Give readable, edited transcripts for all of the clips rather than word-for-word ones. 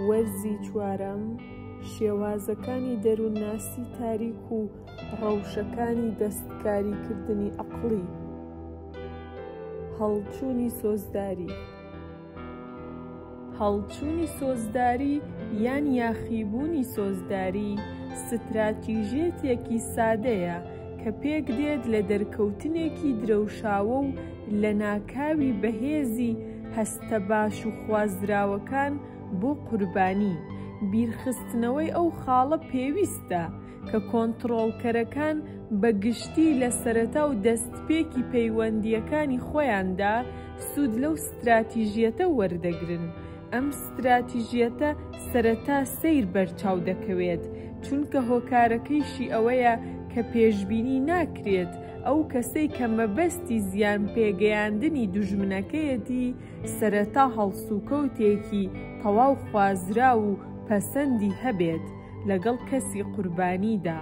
وەرزی چوارەم شێوازەکانی دەروونناسی تاریک و ڕەوشەکانی دەستکاریکردنی عەقڵی. هەڵچوونی سۆزداری. هەڵچوونی سۆزداری یان یاخیبوونی سۆزداری ستراتیژیەتێکی سادەیە کە پێک دێت لە دەرکەوتنێکی درەوشاوە و لە ناکاوی بەهێزی هەستە باش و خوازراوەکان بۆ قوربانی. بیرخستنەوەی ئەو خاڵە پێویستە کە کۆنتڕۆڵکەرەکان بە گشتی لە سەرەتا و دەستپێکی پەیوەندیەکانی خۆیاندا سوود لەو ستراتیژیەتە وەردەگرن. ئەم ستراتیژیەتە سەرەتا سەیر بەرچاو دەکەوێت چونکە هۆکارەکەیشی ئەوەیە کە پێشبینی ناکرێت ئەو کەسەی کە مەبەستی زیان پێگەیاندنی دوژمنەکەیەتی سەرەتا هەڵسوکەوتێکی تەواو خوازرا و پەسەندی هەبێت لەگەڵ کەسی قوربانیدا.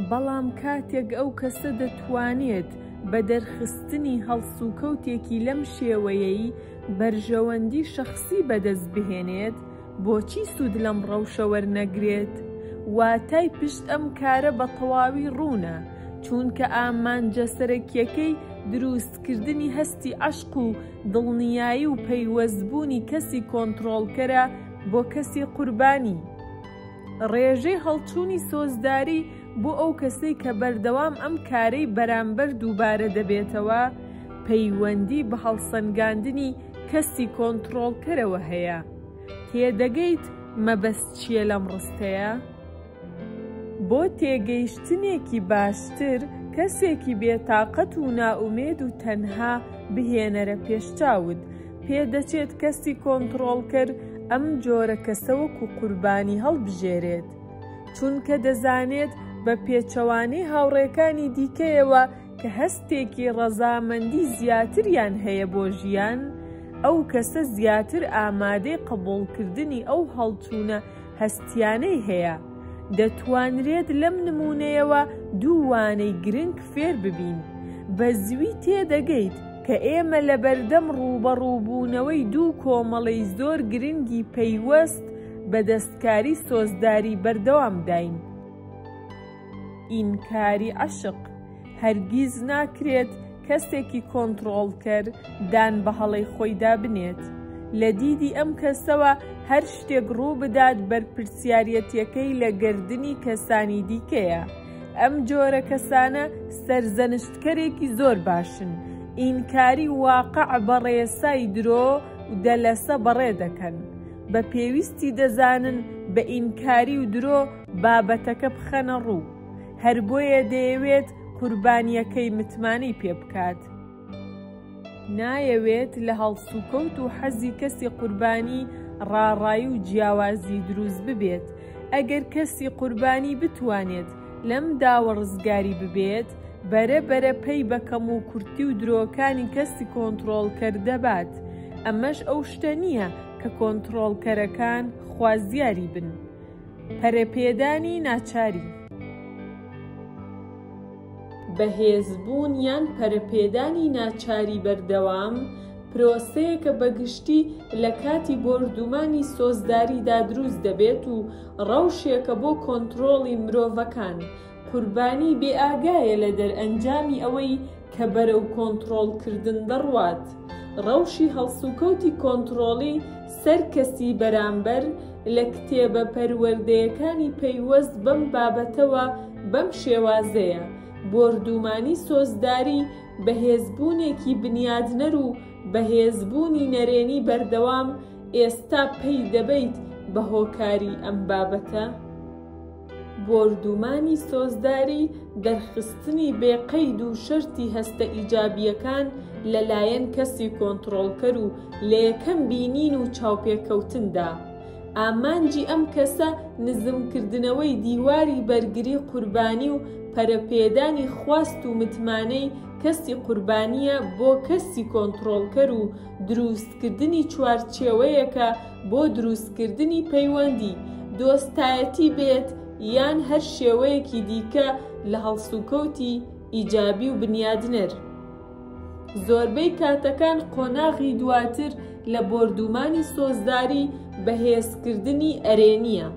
بەڵام کاتێک ئەو کەسە دەتوانێت بە دەرخستنی هەڵسوکەوتێکی لەم شێوەیەی بەرژەوەندی شەخسی بەدەست بهێنێت، بۆچی سوود لەم ڕەوشە وەرنەگرێت؟ واتای پشت ئەم کارە بە تەواوی ڕوونە، چونکە ئامانجە سەرەکیەکەی دروستکردنی هەستی عەشق و دڵنیایی و پەیوەستبوونی کەسی کۆنتڕۆڵکەرە بۆ کەسی قوربانی. ڕێژەی هەڵچوونی سۆزداری بۆ ئەو کەسەی کە بەردەوام ئەم کارەی بەرامبەر دووبارە دەبێتەوە پەیوەندی بە هەڵسەنگاندنی کەسی کۆنتڕۆڵکەرەوە هەیە. تێدەگەیت مەبەست چییە لەم ڕستەیە؟ بۆ تێگەیشتنێکی باشتر کەسێکی بێتاقەت و نائومێد و تەنها بهێنەرە پێشچاوت. پێدەچێت کەسی کۆنتڕۆڵکەر ئەم جۆرە کەسە وەکو قوربانی هەڵبژێرێت، چونکە دەزانێت بە پێچەوانەی هاوڕێکانی دیکەیەوە کە هەستێکی ڕەزامەندی زیاتریان هەیە بۆ ژیان، ئەو کەسە زیاتر ئامادەی قبوڵکردنی ئەو هەڵچوونە هەستیانەی هەیە. دەتوانرێت لەم نمونەیەوە دوو وانەی گرنگ فێر ببین. بە زووی تێدەگەیت کە ئێمە لە بەردەم ڕووبەڕووبوونەوەی دوو کۆمەڵەی زۆر گرنگی پەیوەست بە دەستکاری سۆزداری بەردەوام داین. ئینکاری عەشق. هەرگیز ناکرێت کەسێکی کۆنتڕۆڵکەر دان بە هەڵەی خۆیدا بنێت. لە دیدی ئەم کەسەوە هەر شتێک ڕوو بدات بەرپرسیارەتیەکەی لە گەردنی کەسانی دیکەیە. ئەم جۆرە کەسانە سەرزەنشتکەرێکی زۆر باشن. ئینکاری واقع بە ڕێسای درۆ و دەلەسە بەڕێ دەکەن. بە پێویستی دەزانن بە ئینکاری و درۆ بابەتەکە بخەنە ڕوو. هەر بۆیە دەیەوێت قوربانیەکەی متمانەی پێ بکات. نایەوێت لە هەڵسوکەوت و حەزی کەسی قوربانی ڕاڕایی و جیاوازی دروست ببێت. ئەگەر کەسی قوربانی بتوانێت لەم داوە ڕزگاری ببێت، بەرەبەرە پەی بە کەم و کورتی و درۆکانی کەسی کۆنتڕۆڵکەر دەبات. ئەمەش ئەو شتە نییە کە کۆنتڕۆڵکەرەکان خوازیاری بن. پەرەپێدانی ناچاری. بەهێزبوون یان پەرەپێدانی ناچاری بەردەوام پرۆسەیەکە بەگشتی لە کاتی بۆردومانی سۆزداریدا دروست دەبێت و ڕەوشێکە بۆ کۆنتڕۆڵی مرۆڤەکان. قوربانی بێئاگایە لە دەرئەنجامی ئەوەی کە بەرەو کۆنتڕۆڵکردن دەڕوات. ڕەوشی هەڵسوکەوتی کۆنتڕۆڵی سەر کەسی بەرامبەر لە کتێبە پەروەردەیەکانی پەیوەست بەم بابەتەوە بەم شێوازەیە. بۆردومانی سۆزداری بەهێزبوونێکی بنیادنەر و بەهێزبوونی نەرێنی بەردەوام. ئێستا پەی دەبیت بە هۆکاری ئەم بابەتە. بۆردومانی سۆزداری دەرخستنی بێقەید و شەرتی هەستە ئیجابیەکان لەلایەن کەسی کۆنتڕۆڵکەر و لە یەکەم بینین و چاوپێکەوتندا. ئامانجی ئەم کەسە نزمکردنەوەی دیواری بەرگری قوربانی و پەرەپێدانی خواست و متمانەی کەسی قوربانیە بۆ کەسی کۆنتڕۆڵکەر و دروستکردنی چوارچێوەیەکە بۆ دروستکردنی پەیوەندی دۆستایەتی بێت یان هەر شێوەیەکی دیکە لە هەڵسوکەوتی ئیجابی و بنیادنەر. زۆربەی کاتەکان قۆناغی دواتر لە بۆردومانی سۆزداری بەهێزکردنی ئەرێنیە.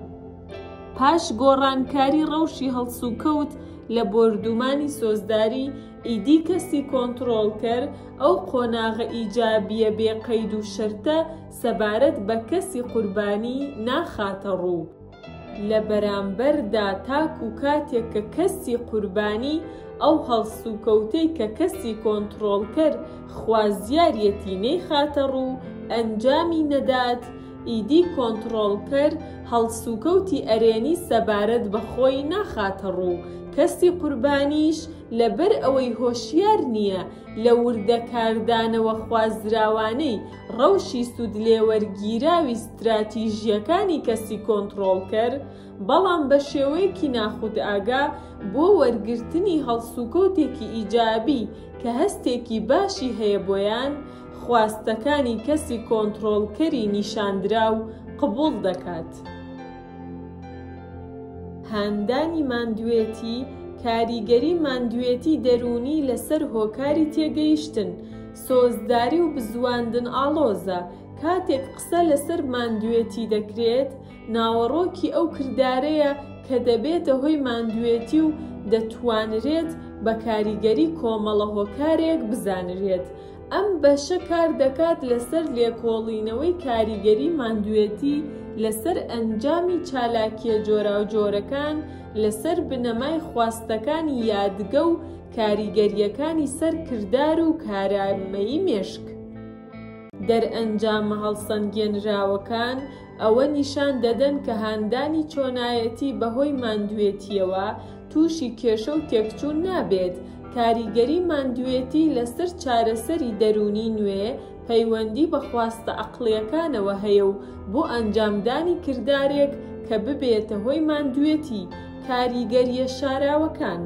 پاش گۆڕانکاری ڕەوشی هەڵسوکەوت لە بۆردومانی سۆزداری، ئیدی کەسی کۆنتڕۆڵکەر ئەو قۆناغە ئیجابیە بێ قەید و شەرتە سەبارەت بە کەسی قوربانی ناخاتە ڕوو، لە بەرامبەردا تاکو کاتێک کە کەسی قوربانی ئەو هەڵسوکەوتەی کە کەسی کۆنتڕۆڵکەر خوازیارەتی نەیخاتە ڕوو ئەنجامی نەدات، ئیدی کۆنتڕۆڵکەر هەڵسوکەوتی ئەرێنی سەبارەت بە خۆی ناخاتە ڕوو. کەسی قوربانیش لەبەر ئەوەی هۆشیار نییە لە وردەکاردانەوە خوازراوانەی ڕەوشی سوودلێوەرگیراوی استراتیژیەکانی کەسی کۆنتڕۆڵکەر، بەڵام بە شێوەیەکی ناخودئاگا بۆ وەرگرتنی هەڵسوکەوتێکی ئیجابی کە هەستێکی باشی هەیە بۆیان، خواستەکانی کەسی کۆنتڕۆڵکەری نیشاندراو قبوڵ دەکات. هاندانی ماندوێتی کاریگەری ماندوێتی دەرونی لەسەر هۆکاری تێگەیشتن، سۆزداری و بزواندن ئاڵۆزە. کاتێک قسە لەسەر ماندوێتی دەکرێت، ناوەڕۆکی ئەو کردارەیە کە دەبێتە هۆی ماندوێتی و دەتوانرێت بە کاریگەری کۆمەڵە هۆکارێک بزانرێت. ئەم بەشە کار دەکات لەسەر لێکۆڵینەوەی کاریگەری ماندوێتی لەسەر ئەنجامی چالاکیە جۆراوجۆرەکان لەسەر بنەمای خواستەکانی یادگە و کاریگەریەکانی سەر کردار و کارامەیی مێشک. دەرئەنجامە هەڵسەنگێنراوەکان ئەوە نیشان دەدەن کە هاندانی چۆنایەتی بەهۆی ماندوێتیەوە تووشی کێشە و تێکچوون نابێت. کاریگەری ماندوێتی لەسەر چارەسەری دەرونی نوێ پەیوەندی بە خواستە عەقڵیەکانەوە هەیە و بۆ ئەنجامدانی کردارێک کە ببێتە هۆی ماندوێتی کاریگەریە شاراوەکان.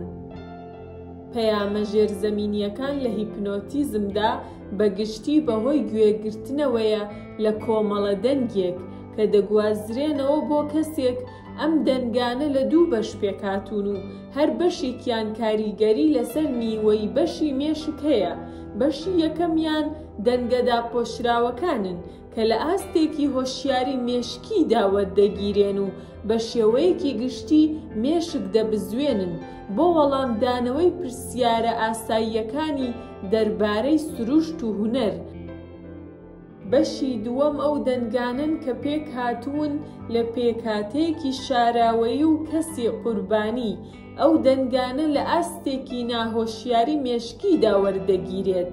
پەیامە ژێرزەمینیەکان لە هیپنۆتیزمدا بەگشتی بەهۆی گوێگرتنەوەیە لە کۆمەڵە دەنگێک کە دەگوازرێنەوە بۆ کەسێک. ئەم دەنگانە لە دوو بەش پێکهاتوون و هەر بەشێکیان کاریگەری لەسەر نیوەی بەشی مێشک هەیە. بەشی یەکەمیان دەنگە داپۆشراوەکانن کە لە ئاستێکی هۆشیاری مێشکی وەردەگیرێن و بە شێوەیەکی گشتی مێشک دەبزوێنن بۆ وەڵامدانەوەی پرسیارە ئاساییەکانی دەربارەی سروشت و هونەر. بەشی دووەم ئەو دەنگانن کە پێک هاتوون لە پێکهاتەیەکی شاراوەیی و کەسی قوربانی. ئەو دەنگانە لە ئاستێکی ناهۆشیاری مێشکیدا وەردەگیرێت.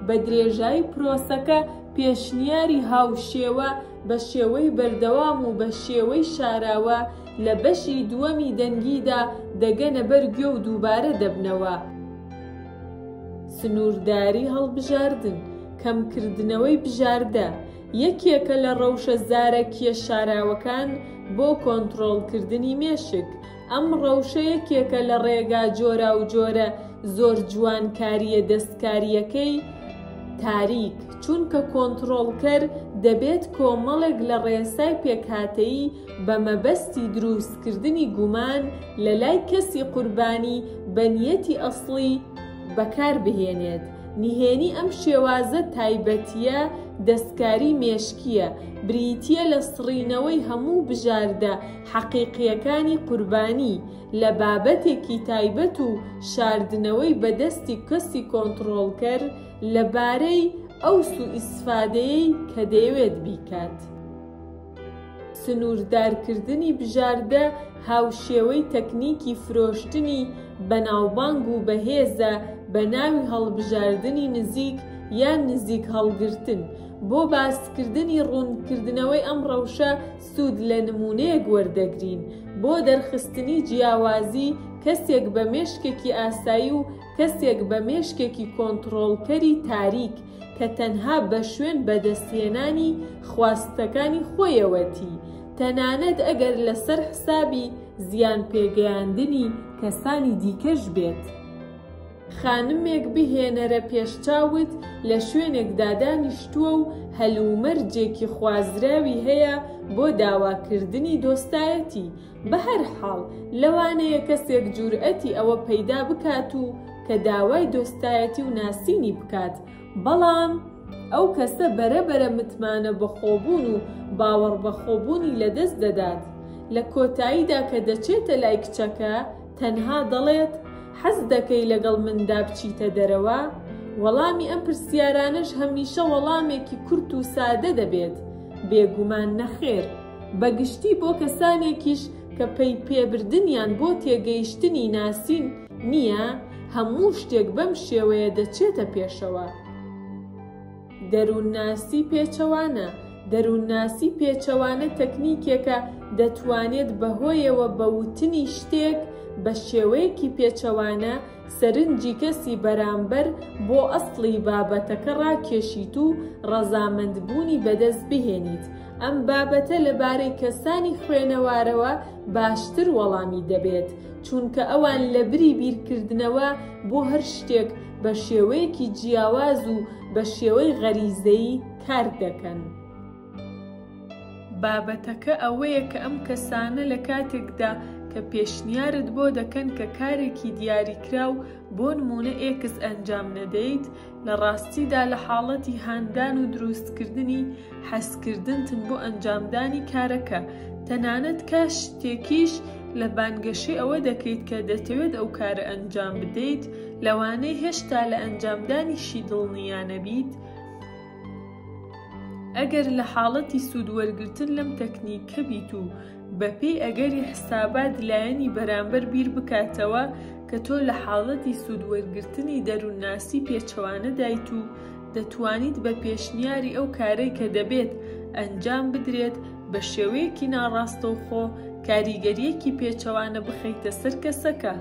بە درێژایی پرۆسەکە پێشنیاری هاوشێوە بە شێوەی بەردەوام و بە شێوەی شاراوە لە بەشی دووەمی دەنگیدا دەگەنە بەر گوێ و دووبارە دەبنەوە. سنوورداری هەڵبژاردن، کەمکردنەوەی بژاردە، یەکێکە لە ڕەوشە زارەکیە شاراوەکان بۆ کۆنتڕۆڵکردنی مێشک. ئەم ڕەوشە یەکێکە لە ڕێگا جۆرا و جۆرە زۆر جوانکاریە دەستکاریەکەی تاریک، چونکە کۆنتڕۆڵکەر دەبێت کۆمەڵێک لە ڕێسای پێکهاتەیی بە مەبەستی دروستکردنی گومان لە لای کەسی قوربانی بە نیەتی ئەسڵی بەکاربهێنێت. نهێنی ئەم شێوازە تایبەتیە دەستکاری مێشکیە، بریتیە لە سڕینەوەی هەموو بژاردە حەقیقیەکانی قوربانی لە بابەتێکی تایبەت و شاردنەوەی بەدەستی کەسی کۆنتڕۆڵکەر لەبارەی ئەو سوئیسفادەیەی کە دەیەوێت بیکات. سنووردارکردنی بژاردە هاوشێوەی تەکنیکی فرۆشتنی بەناوبانگ و بەهێزە بە ناوی هەڵبژاردنی نزیک یان نزیک هەڵگرتن. بۆ باسکردنی ڕوونکردنەوەی ئەم ڕەوشە سوود لە نمونەیەک وەردەگرین. بۆ دەرخستنی جیاوازی کەسێک بە مێشکێکی ئاسایی و کەسێک بە مێشکێکی کۆنتڕۆڵکەری تاریک کە تەنها بە شوێن بەدەستهێنانی خواستەکانی خۆیەوەتی، تەنانەت ئەگەر لەسەر حسابی زیان پێگەیاندنی کەسانی دیکەش بێت. خانمێک بهێنەرە پێشچاوت لە شوێنێکدا دانیشتووە و هەلومەرجێکی خوازراوی هەیە بۆ داواکردنی دۆستایەتی. بە هەر حاڵ لەوانەیە کەسێک جورئەتی ئەوە پەیدا بکات و کە داوای دۆستایەتی و ناسینی بکات، بەڵام ئەو کەسە بەرەبەرە متمانە بەخۆبوون و باوەڕ بەخۆبوونی لەدەست دەدات. لە کۆتاییدا کە دەچێتە لای کچەکە تەنها دەڵێت حەز دەکەی لەگەڵ مندا بچیتە دەرەوە؟ وەڵامی ئەم پرسیارانەش هەمیشە وەڵامێکی کورت و سادە دەبێت. بێگومان نەخێر، بەگشتی بۆ کەسانێکیش کە پێی پێبردنیان بۆ تێگەیشتنی ناسین نییە، هەموو شتێک بەم شێوەیە دەچێتە پێشەوە. دەروونناسی پێچەوانە. دەروونناسی پێچەوانە تەکنیکێکە دەتوانێت بەهۆیەوە بەوتنی شتێک بە شێوەیەکی پێچەوانە سەرنجی کەسی بەرامبەر بۆ ئەسڵی بابەتەکە ڕاکێشیت و ڕەزامەندبوونی بەدەست بهێنیت. ئەم بابەتە لەبارەی کەسانی خوێنەوارەوە باشتر وەڵامی دەبێت، چونکە ئەوان لە بری بیرکردنەوە بۆ هەر شتێک بە شێوەیەکی جیاواز و بە شێوەی غەریزەیی کار دەکەن. بابەتەکە ئەوەیە کە ئەم کەسانە لە کاتێکدا کە پێشنیارت بۆ دەکەن کە کارێکی دیاریکراو بۆ نمونە ئێکس ئەنجام نەدەیت، لە ڕاستیدا لە حاڵەتی هاندان و دروستکردنی حەزکردنتن بۆ ئەنجامدانی کارەکە. تەنانەت کاش شتێکیش لە بانگەشەی ئەوە دەکەیت کە دەتەوێت ئەو کارە ئەنجام بدەیت، لەوانەی هێشتا لە ئەنجامدانیشی دڵنیانە بیت. ئەگەر لە حاڵەتی سوودوەرگرتن لەم تەکنیکە بیت و بەپێی ئەگەری حسابات لایەنی بەرامبەر بیر بکاتەوە کە تۆ لە حاڵەتی سوودوەرگرتنی دەروونناسی پێچەوانە دایت و دەتوانیت بە پێشنیاری ئەو کارەی کە دەبێت ئەنجام بدرێت بە شێوەیەکی ناڕاستەوخۆ کاریگەریەکی پێچەوانە بخەیتە سەر کەسەکە.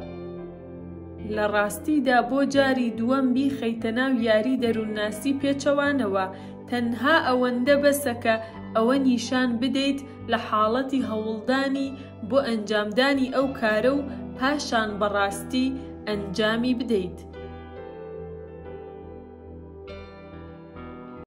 لە ڕاستیدا بۆ جاری دووەم بیخەیتە ناو یاری دەروونناسی پێچەوانەوە، تەنها ئەوەندە بەسەکە ئەوە نیشان بدەیت لە حاڵەتی هەوڵدانی بۆ ئەنجامدانی ئەو کارە و پاشان بەڕاستی ئەنجامی بدەیت.